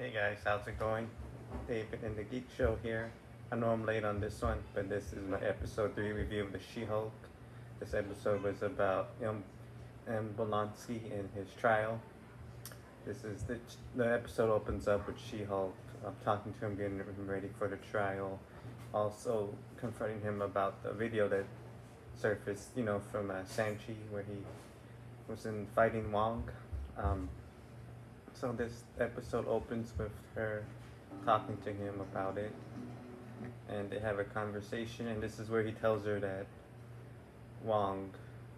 Hey guys, how's it going? David in the Geek Show here. I know I'm late on this one, but this is my episode 3 review of the She-Hulk. This episode was about Bolansky and his trial. This is the episode opens up with She-Hulk talking to him, getting him ready for the trial. Also confronting him about the video that surfaced, from Sanchi where he was in fighting Wong. Um, so this episode opens with her talking to him about it, and they have a conversation. And this is where he tells her that Wong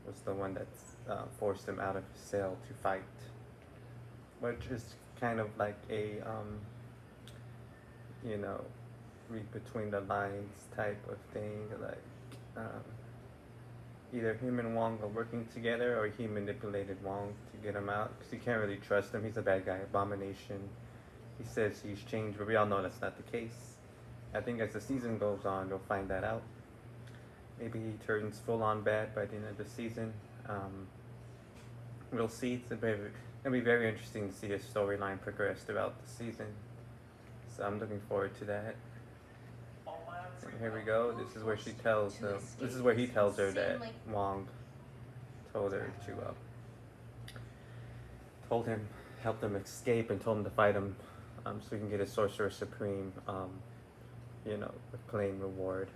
was the one that forced him out of his cell to fight, which is kind of like a you know, read between the lines type of thing. Like either him and Wong are working together, or he manipulated Wong to get him out, because you can't really trust him. He's a bad guy, abomination. He says he's changed, but we all know that's not the case. I think as the season goes on, you'll find that out. Maybe he turns full on bad by the end of the season. We'll see. It'll be very interesting to see his storyline progress throughout the season. So I'm looking forward to that. And here we go. This is where she tells him. This is where he tells her that Wong told her to helped him escape, and told him to fight him, so he can get his Sorcerer Supreme, acclaim reward.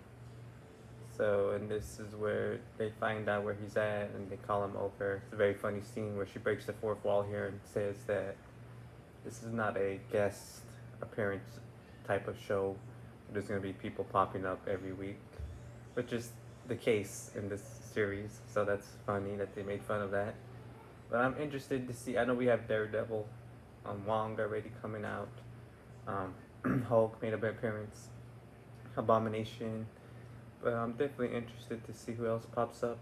So, and this is where they find out where he's at, and they call him over. It's a very funny scene where she breaks the fourth wall here and says that this is not a guest appearance type of show. There's going to be people popping up every week, which is the case in this series. So that's funny that they made fun of that. But I'm interested to see. I know we have Daredevil, Wong already coming out. Hulk made an appearance. Abomination. But I'm definitely interested to see who else pops up.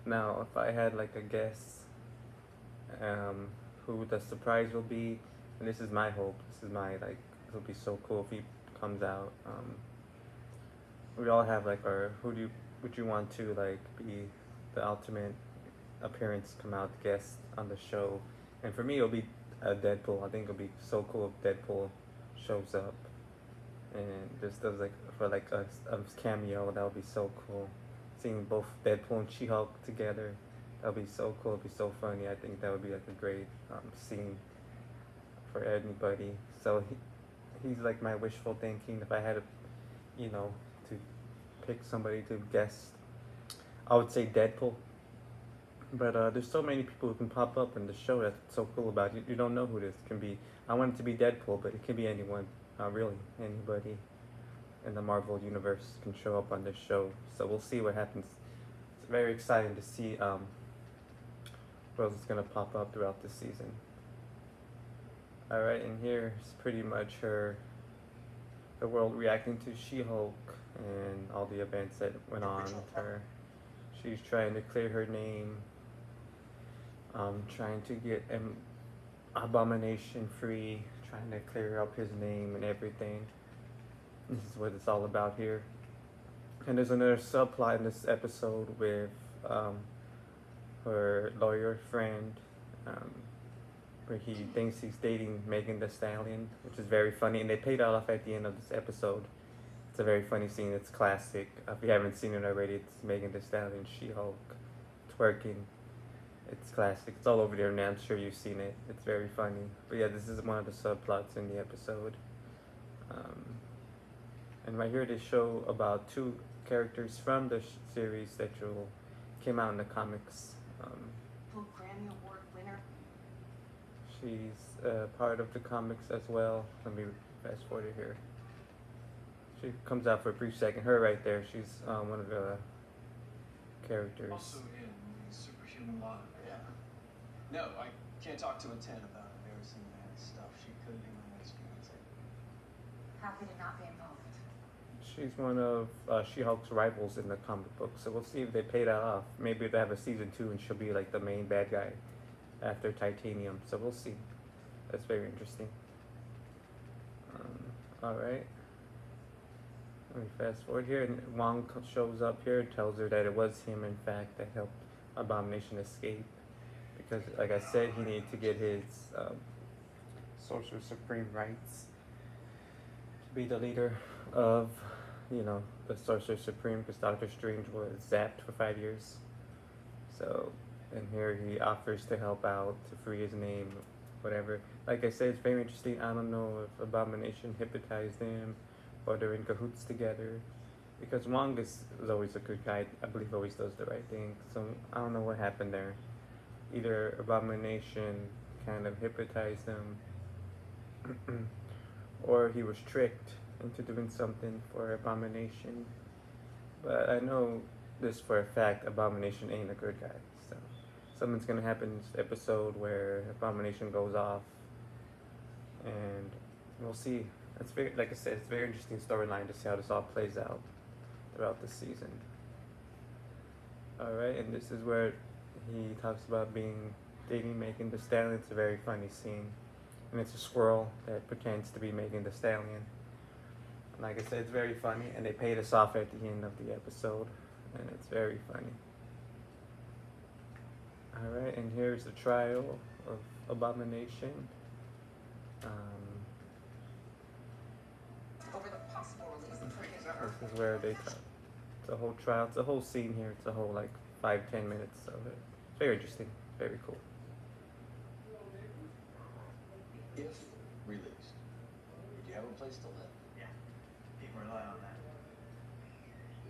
Now, if I had like a guess, who the surprise will be, and this is my hope. This is my it'll be so cool if he comes out. We all have like our would you want to be the ultimate appearance, come out guest on the show. And for me, it'll be Deadpool. I think it'll be so cool if Deadpool shows up and just does a cameo. That would be so cool. Seeing both Deadpool and She-Hulk together, that would be so cool. It'd be so funny. I think that would be like a great scene for anybody. So he's like my wishful thinking. If I had to pick somebody to guest, I would say Deadpool. But there's so many people who can pop up in the show. That's so cool about it. You don't know who this can be. I want it to be Deadpool, but it can be anyone. Really, anybody in the Marvel universe can show up on this show. So we'll see what happens. It's very exciting to see who else is gonna pop up throughout the season. All right, and here's pretty much the world reacting to She-Hulk and all the events that went on with her. She's trying to clear her name, trying to get Abomination free, trying to clear up his name and everything. This is what it's all about here. And there's another subplot in this episode with her lawyer friend, where he thinks he's dating Megan the Stallion, which is very funny. And they paid that off at the end of this episode. It's a very funny scene. It's classic. If you haven't seen it already, it's Megan the Stallion, She-Hulk, twerking. It's classic. It's all over the internet. I'm sure you've seen it. It's very funny. But yeah, this is one of the subplots in the episode. And right here they show about two characters from the series that came out in the comics. Full Grammy Award winner. She's part of the comics as well. Let me fast forward it here. She comes out for a brief second. Her right there. She's one of the characters. Also in the Superhuman Law. Yeah. No, I can't talk to a 10 about embarrassing that stuff. She could be my next fiance. Happy to not be involved. She's one of She-Hulk's rivals in the comic book, so we'll see if they pay that off. Maybe they have a season 2 and she'll be like the main bad guy after Titanium, so we'll see. That's very interesting. Alright. Let me fast forward here, and Wong shows up here and tells her that it was him, in fact, that helped Abomination escape. Because, like I said, he needed to get his Sorcerer Supreme rights to be the leader of, the Sorcerer Supreme, because Doctor Strange was zapped for 5 years. So, and here he offers to help out, to free his name, whatever. Like I said, it's very interesting. I don't know if Abomination hypnotized him or they're in cahoots together. Because Wong is always a good guy. I believe always does the right thing. So I don't know what happened there. Either Abomination kind of hypnotized him or he was tricked into doing something for Abomination. But I know this for a fact, Abomination ain't a good guy. So something's gonna happen in this episode where Abomination goes off, and we'll see. It's very, like I said, it's a very interesting storyline to see how this all plays out throughout the season. Alright, and this is where he talks about dating Megan Thee Stallion. It's a very funny scene. And it's a squirrel that pretends to be Megan Thee Stallion. Like I said, it's very funny, and they paid us off at the end of the episode, and it's very funny. Alright, and here's the trial of Abomination. Over the possible release of her. This is where they talk. It's a whole trial, it's a whole scene here, it's a whole like 5-10 minutes of it. Very interesting, very cool. If released, would you have a place to live? Yeah, people rely on that.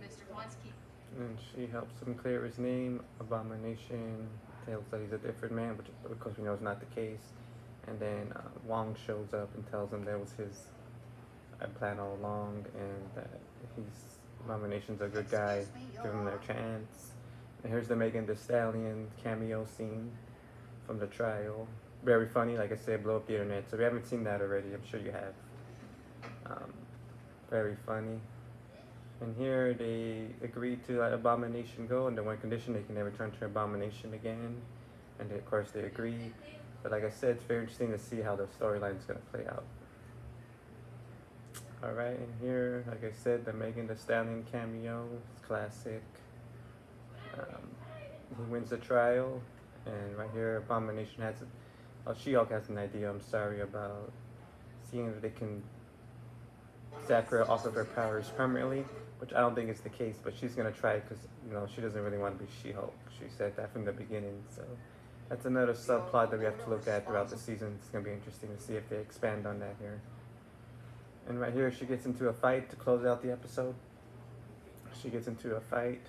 Mr. Blonsky. And she helps him clear his name. Abomination tells that he's a different man, which of course we know is not the case. And then Wong shows up and tells him that was his plan all along, and that Abomination's a good guy. Give him their chance. And here's the Megan Thee Stallion cameo scene from the trial. Very funny, like I said, blow up the internet. So if you haven't seen that already, I'm sure you have. Very funny. And here they agree to let Abomination go under one condition: they can never turn to Abomination again. And of course they agree. But like I said, it's very interesting to see how the storyline is going to play out. Alright, and here, like I said, the Megan Thee Stallion cameo is classic. He wins the trial, and right here, Abomination has She-Hulk has an idea, I'm sorry, about seeing if they can zap her off of her powers permanently, which I don't think is the case, but she's going to try because, she doesn't really want to be She-Hulk. She said that from the beginning, so that's another subplot that we have to look at throughout the season. It's going to be interesting to see if they expand on that here. And right here, she gets into a fight to close out the episode. She gets into a fight.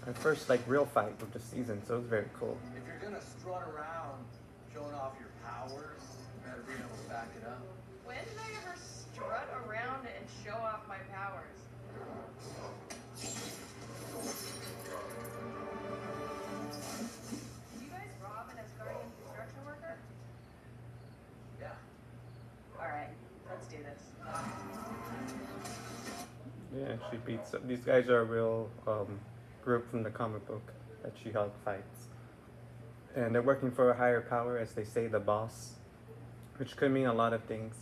Her first, real fight of the season, so it's very cool. If you're gonna strut around showing off your powers, you better be able to back it up. When did I ever strut around and show off my powers? You guys rob an Asgardian construction worker? Yeah. Alright, let's do this. Yeah, she beats up. These guys are a real group from the comic book that She-Hulk fights. And they're working for a higher power, as they say, the boss, which could mean a lot of things.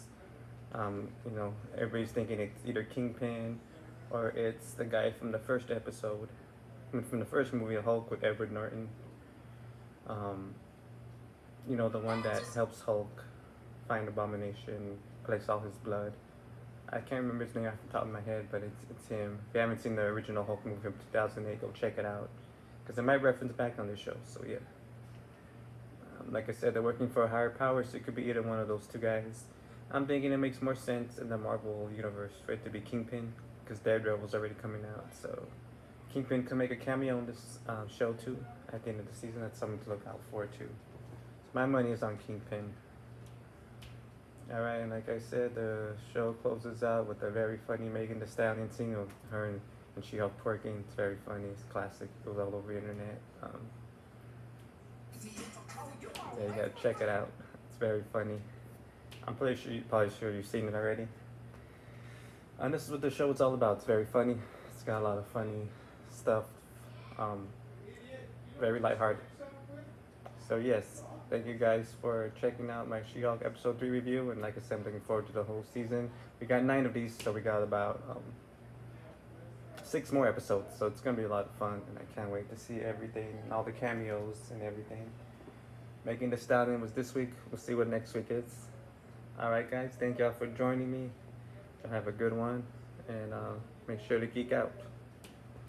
Everybody's thinking it's either Kingpin or it's the guy from the first episode, from the first movie, Hulk, with Edward Norton. The one that helps Hulk find Abomination, collects all his blood. I can't remember his name off the top of my head, but it's him. If you haven't seen the original Hulk movie from 2008, go check it out, because it might reference back on the show, so yeah. Like I said, they're working for a higher power, so it could be either one of those two guys. I'm thinking it makes more sense in the Marvel universe for it to be Kingpin, because Daredevil's already coming out, so Kingpin can make a cameo on this show too at the end of the season. That's something to look out for too. So my money is on Kingpin. Alright, and like I said, the show closes out with a very funny Megan Thee Stallion scene of her and She-Hulk twerking. It's very funny, it's classic, it goes all over the internet. Yeah, you gotta check it out. It's very funny. I'm pretty sure you've seen it already. And this is what the show is all about. It's very funny. It's got a lot of funny stuff. Very lighthearted. So yes, thank you guys for checking out my She-Hulk episode 3 review. And like I said, I'm looking forward to the whole season. We got 9 of these, so we got about 6 more episodes. So it's gonna be a lot of fun, and I can't wait to see everything and all the cameos and everything. Megan Thee Stallion was this week. We'll see what next week is. All right, guys. Thank y'all for joining me. Y'all have a good one, and make sure to geek out.